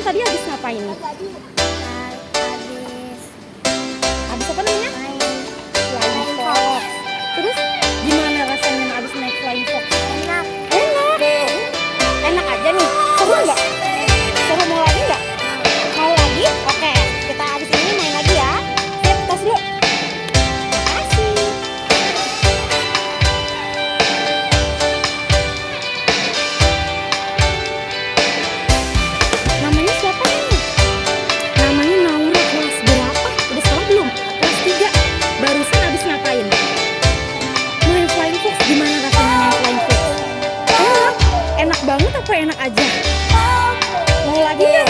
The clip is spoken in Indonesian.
tadi habis ngapain? Habis apa namanya? Flying fox. Terus gimana rasanya habis naik flying fox? Enak. Enak aja nih. Seru nggak? Seru, mau lagi nggak? Mau lagi? Oke, kita habis ini main lagi ya. Sip, tos dulu. Makasih. Namanya siapa nih? Namanya Naura, kelas berapa? Udah sekolah belum? Kelas 3. Barusan habis ngapain? Main flying fox. Gimana rasanya main flying fox? Enak? Enak banget apa enak aja? Mau lagi nggak?